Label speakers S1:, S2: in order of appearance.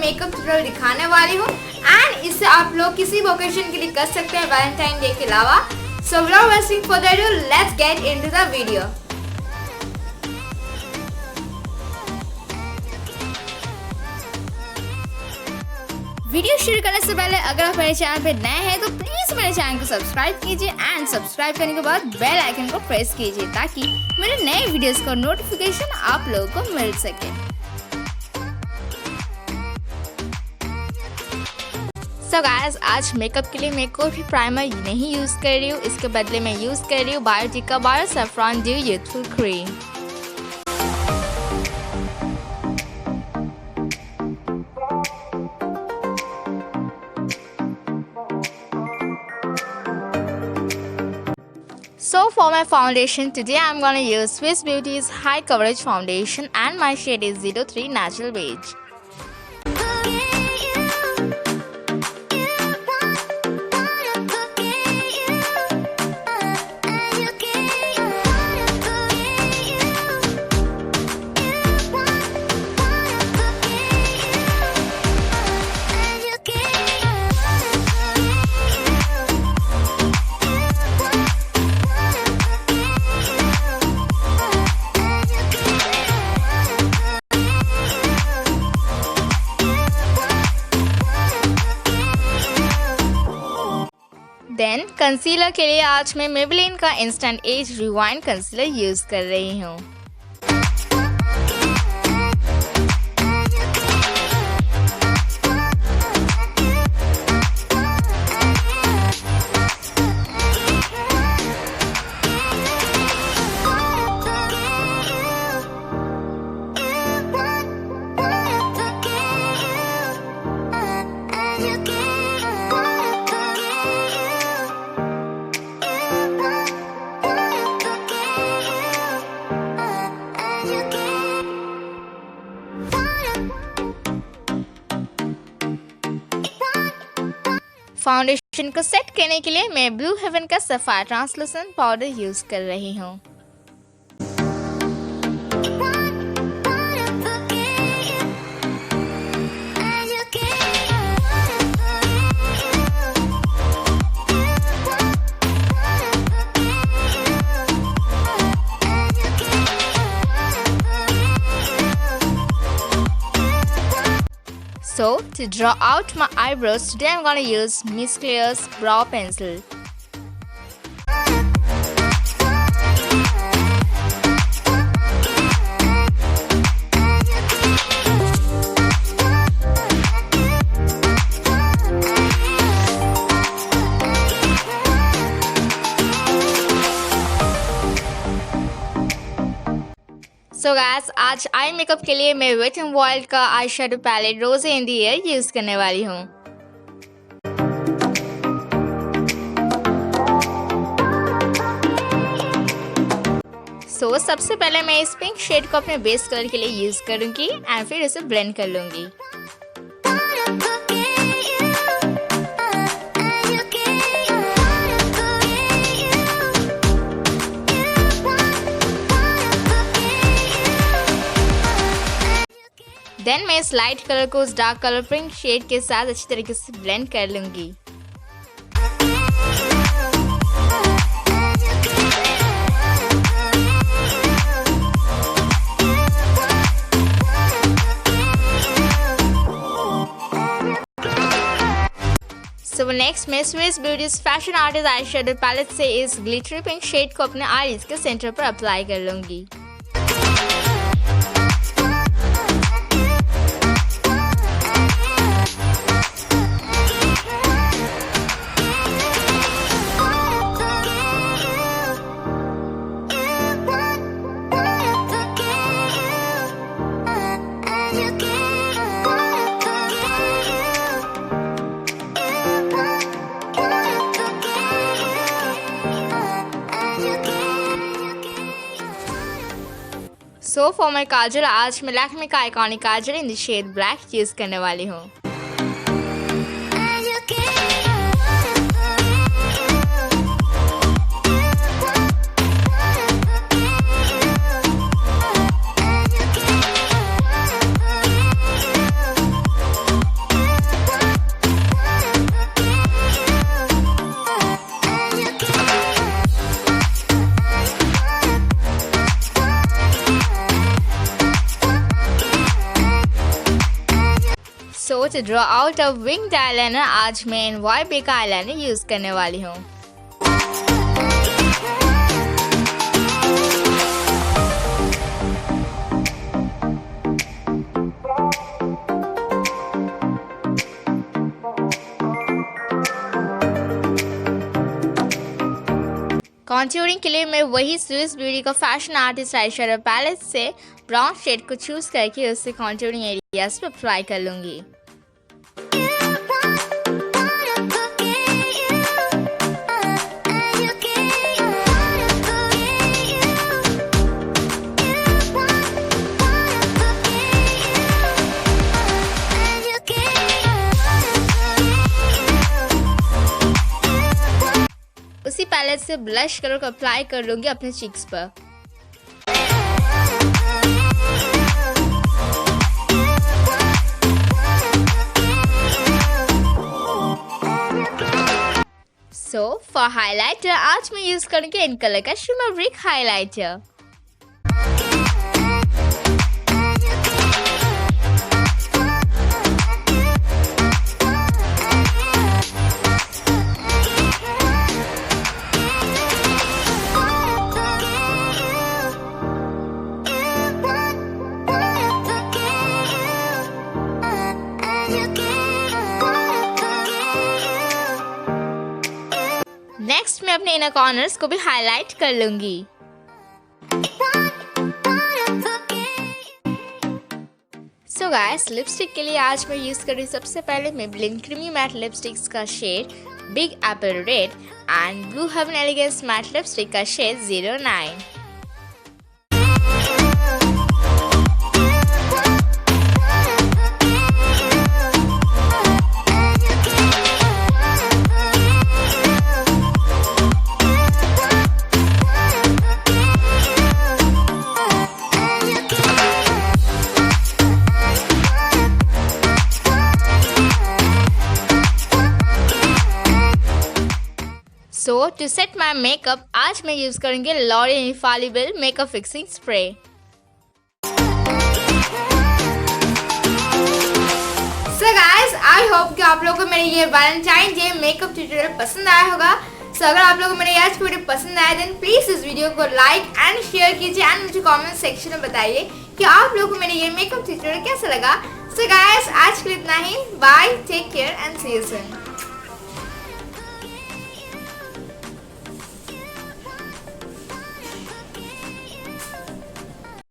S1: Makeup tutorial दिखाने वाली हूँ एंड इसे आप लोग किसी भी ओकेजन के लिए कर सकते हैं वैलेंटाइन डे के अलावा। So without wasting further ado, let's get into the video. Video शुरू करने से पहले अगर आप मेरे चैनल पे नए हैं तो प्लीज मेरे चैनल को सब्सक्राइब कीजिए एंड सब्सक्राइब करने के बाद बेल आइकन को प्रेस कीजिए ताकि मेरे नए वीडियोस का नोटिफिकेशन आप लोगों को मिल सके। सो गाइस, आज मेकअप के लिए मैं कोई भी प्राइमर नहीं यूज कर रही हूँ, इसके बदले मैं यूज कर रही हूँ Biotique bio saffron dew youthful cream. So for my foundation today I'm gonna use Swiss Beauty's High Coverage Foundation and my shade is 03 Natural Beige. Then concealer के लिए आज मैं मेबेलिन का instant age rewind concealer use कर रही हूँ। Foundation को set करने के लिए मैं ब्लू हेवन का सफायर ट्रांसलूसेंट पाउडर यूज कर रही हूँ। So to draw out my eyebrows, today I'm gonna use Miss Claire's brow pencil. So guys, आज आई मेकअप के लिए मैं वेट एंड वाइल्ड का आई शेडो पैलेट रोजे इन द एयर यूज करने वाली हूँ। सो सबसे पहले मैं इस पिंक शेड को अपने बेस कलर के लिए यूज करूंगी एंड फिर इसे ब्लेंड कर लूंगी। देन मैं इस लाइट कलर को उस डार्क कलर पिंक शेड के साथ अच्छी तरीके से ब्लेंड कर लूंगी। सो नेक्स्ट मैं Swiss beauty's fashion artist eye shadow palette से इस ग्लिटरी पिंक शेड को अपने आईज के सेंटर पर अप्लाई कर लूंगी। सो फॉर माई काजल, आज मैं लैक्मे का iconic kajal in the shade black use करने वाली हूँ। So to draw out a winged eyeliner आज मैं NYB का आईलाइनर यूज करने वाली हूँ। कॉन्टूरिंग के लिए मैं वही स्विस ब्यूटी का फैशन आर्टिस्ट आईशैडो पैलेट से ब्राउन शेड को चूज करके उससे कॉन्टूरिंग एरियाज पे अप्लाई कर लूंगी। उसी पैलेट से ब्लश कलर को अप्लाई कर लूंगी अपने चीक्स पर। सो फॉर हाइलाइटर आज मैं यूज करूंगी इन कलर का शिमर ब्रिक हाइलाइटर। नेक्स्ट मैं अपने इनर कॉर्नर्स को भी हाईलाइट कर लूंगी। सो गाइस लिपस्टिक के लिए आज मैं यूज कर रही हूँ सबसे पहले मेबेलिन क्रीमी मैट लिपस्टिक्स का shade big apple red and blue heaven elegance matte lipstick का shade 09। So to set my makeup आज मैं यूज करूंगी L'Oreal infallible makeup fixing spray. So guys I hope कि आप लोगों को मेरे ये वैलेंटाइन डे मेकअप ट्यूटोरियल पसंद आया होगा। सो अगर आप लोगों को मेरे आज की वीडियो पसंद आया देन प्लीज इस वीडियो को लाइक एंड शेयर कीजिए एंड मुझे कमेंट सेक्शन में बताइए कि आप लोगों को मेरे ये मेकअप ट्यूटोरियल कैसा लगा। सो गाइस आज के लिए इतना ही। Bye, take care and see you soon.